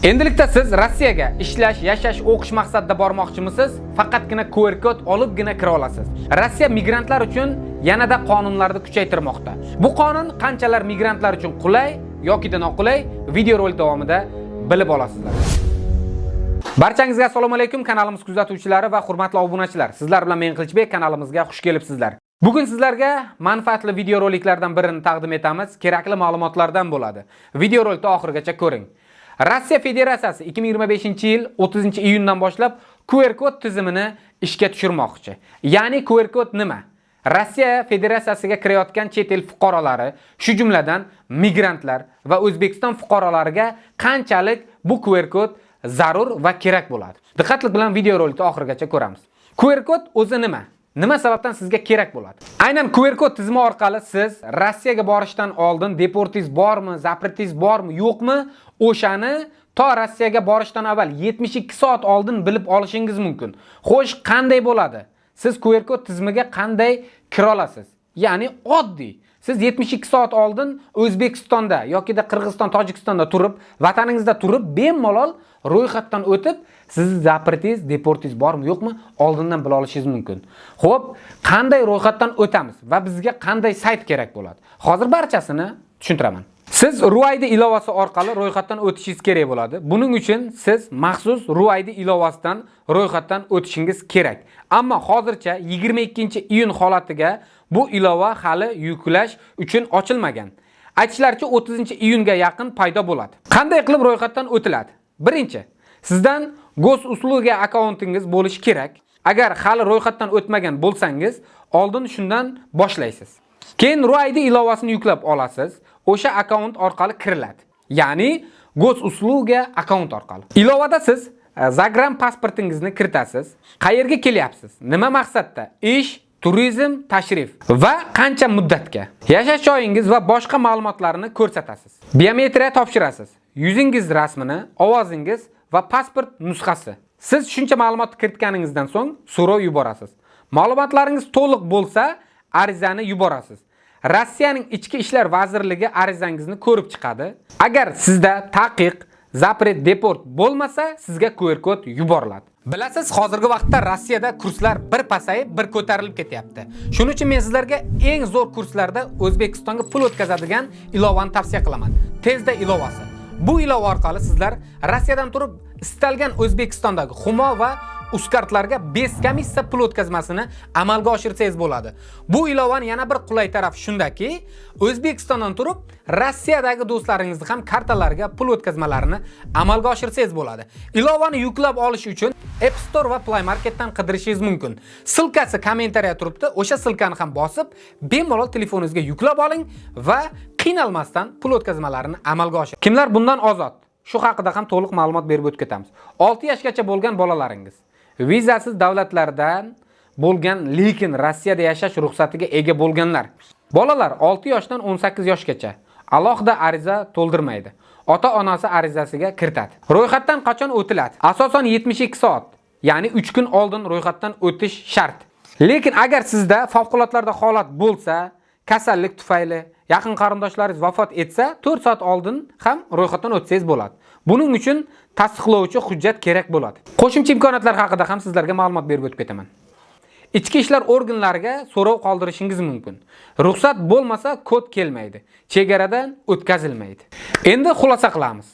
Endilikda siz Rossiyaga ishlash, yashash, o'qish maqsadida bormoqchimisiz? Faqatgina QR kod olibgina kira olasiz. Rossiya migrantlar uchun yanada qonunlarni kuchaytirmoqda. Bu qonun qanchalar migrantlar uchun qulay yoki noqulay video rolik davomida bilib olasizlar. Barchangizga assalomu alaykum, kanalimiz kuzatuvchilari va hurmatli obunachilar. Sizlar bilan men Qilichbek, kanalimizga xush kelibsizlar. Bugun sizlarga manfaatli video roliklardan birini taqdim etamiz. Kerakli ma'lumotlardan bo'ladi. Video rolikni oxirigacha ko'ring. Rossiya Federatsiyasi 2025-yil 30-iyundan boshlab QR kod tizimini ishga tushirmoqchi. Ya'ni QR kod nima? Rossiya Federatsiyasiga kirayotgan chet el fuqarolari, shu jumladan migrantlar va O'zbekiston fuqarolariga qanchalik bu QR kod zarur va kerak bo'ladi. Diqqatli bilan video rolikni oxirigacha ko'ramiz. QR kod o'zi nima? Nima sababdan sizga kerak bo'ladi? Aynan QR kod tizimi orqali siz Rossiyaga borishdan oldin deportingiz bormi, zapritingiz bormi, yo'qmi, o'shani to Rossiyaga borishdan avval 72 soat oldin bilib olishingiz mumkin. Xo'sh, qanday bo'ladi? Siz QR kod tizimiga qanday kira olasiz? Ya'ni oddiy. Siz 72 soat oldin O'zbekistonda yoki da Qirg'iziston, Tojikistonda turib, vataningizda turib, bemalol ro'yxatdan o'tib, siz zapritingiz, deportingiz bormi, yo'qmi, oldindan bila olishingiz mumkin. Xo'p, qanday ro'yxatdan o'tamiz va bizga qanday sayt kerak bo'ladi? Hozir barchasini tushuntiraman. Siz RUID ilovasi orqali ro'yxatdan o'tishingiz kerak bo'ladi. Buning uchun siz maxsus RUID ilovasidan ro'yxatdan o'tishingiz kerak. Ammo hozircha 22-iyun holatiga bu ilova hali yuklash uchun ochilmagan. Aytishlaricha 30-iyunga yaqin paydo bo'ladi. Qanday qilib ro'yxatdan o'tiladi? Birinchi, sizdan Gosusluga akkauntingiz bo'lishi kerak. Agar hali ro'yxatdan o'tmagan bo'lsangiz, oldin shundan boshlaysiz. Keyin RUID ilovasini yuklab olasiz. O'sha akkaunt orqali kiriladi. Ya'ni Gosusluga akkaunt orqali. Ilovada siz zagram pasportingizni kiritasiz. Qayerga kelyapsiz? Nima maqsadda? Ish, turizm, tashrif va qancha muddatga? Yashash joyingiz va boshqa ma'lumotlarni ko'rsatasiz. Biometriya topshirasiz. Yuzingiz rasmini, ovozingiz va pasport nusxasi. Siz shuncha ma'lumot kiritganingizdan so'ng so'rov yuborasiz. Ma'lumotlaringiz to'liq bo'lsa, arizani yuborasiz. Rossiyaning Ichki ishlar vazirligi arizangizni ko'rib chiqadi. Agar sizda taqiq, zapret, deport bo'lmasa, sizga QR kod yuboriladi. Bilasiz, hozirgi vaqtda Rossiyada kurslar bir pasayib, bir ko'tarilib ketyapti. Shuning uchun men sizlarga eng zo'r kurslarda O'zbekistonga pul o'tkazadigan ilovani tavsiya qilaman. Tezda ilovasi. Bu ilova orqali sizlar Rossiyadan turib istalgan O'zbekistondagi Humo va Uzkartlarga bez komissiya pul o'tkazmasini amalga oshirsangiz bo'ladi. Bu ilovaning yana bir qulay tarafi shundaki, O'zbekistondan turib Rossiyadagi do'stlaringizni ham kartalariga pul o'tkazmalarini amalga oshirsangiz bo'ladi. Ilovani yuklab olish uchun App Store va Play Marketdan qidirishingiz mumkin. Silkasi kommentariyada turibdi. O'sha silkani ham bosib, bemalol telefoningizga yuklab oling va qiynalmasdan pul o'tkazmalarini amalga oshiring. Kimlar bundan ozod? Shu haqida ham to'liq ma'lumot berib o'tib ketamiz. 6 yoshgacha bo'lgan bolalaringiz vizasiz davlatlardan bo'lgan, lekin Rossiyada yashash ruxsatiga ega bo'lganlar. Bolalar 6 yoshdan 18 yoshgacha alohida ariza to'ldirmaydi. Ota-onasi arizasiga kiritadi. Ro'yxatdan qachon o'tiladi? Asosan 72 soat, ya'ni 3 kun oldin ro'yxatdan o'tish shart. Lekin agar sizda favqulodlarda holat bo'lsa, kasallik tufayli yaqin qarindoshlaringiz vafot etsa, 4 soat oldin ham ro'yxatdan o'tsangiz bo'ladi. Buning uchun tasdiqlovchi hujjat kerak bo'ladi. Qo'shimcha imkoniyatlar haqida ham sizlarga ma'lumot berib o'tib ketaman. Ichki ishlar organlariga so'rov qoldirishingiz mumkin. Ruxsat bo'lmasa kod kelmaydi. Chegaradan o'tkazilmaydi. Endi xulosa qilamiz.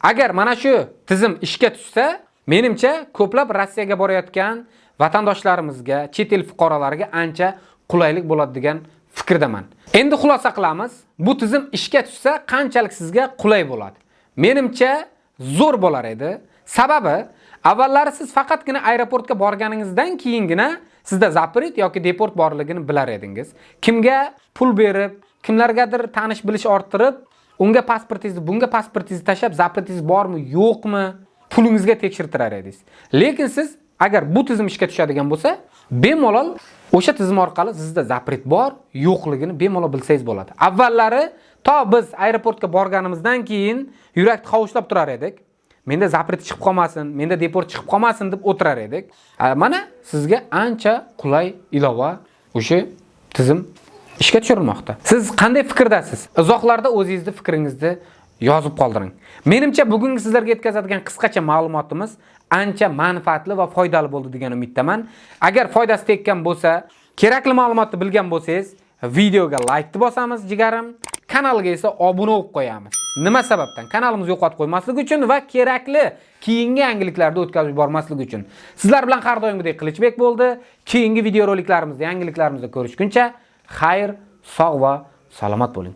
Agar mana shu tizim ishga tushsa, menimcha ko'plab Rossiyaga borayotgan vatandoshlarimizga, chet el fuqarolariga ancha qulaylik bo'ladi degan fikrdaman. Endi xulosa qilamiz. Bu tizim ishga tushsa, qanchalik sizga qulay bo'ladi? Menimcha zo'r bo'lar edi. Sababi, avvallari siz faqatgina aeroportga borganingizdan keyingina sizda zapret yoki deport borligini bilar edingiz. Kimga pul berib, kimlargadir tanish bilish orttirib, unga pasportingizni, bunga pasportingizni tashab, zapretingiz bormi, yo'qmi, pulingizga tekshirtirar edingiz. Lekin siz agar bu tizim ishga tushadigan bo'lsa, bemalol o'sha tizim orqali sizda zapret bor, yo'qligini bemalol bilsangiz bo'ladi. Avvallari to biz aeroportga borganimizdan keyin yurakni qovushlab turar edik. Menda zapret chiqib qolmasin, menda deport chiqib qolmasin deb o'tirar edik. Mana sizga ancha qulay ilova o'sha tizim ishga tushirilmoqda. Siz qanday fikrdasiz? Izohlarda o'zingizning fikringizni yozib qoldiring. Menimcha bugungi sizlarga yetkazadigan qisqacha ma'lumotimiz ancha manfaatli va foydali bo'ldi degan umiddaman. Agar foydasi tekkan bo'lsa, kerakli ma'lumotni bilgan bo'lsangiz, videoga like bosamiz jigarim, kanalga esa obuna bo'lib qo'yamiz. Nima sababdan? Kanalimizni yo'qotib qo'ymaslik uchun va kerakli keyingi yangiliklarni o'tkazib yubormaslik uchun. Sizlar bilan har doimgidek Qilichbek bo'ldi. Keyingi videoroliklarimizda, yangiliklarimizda ko'rishguncha xayr, sog' va salomat bo'ling.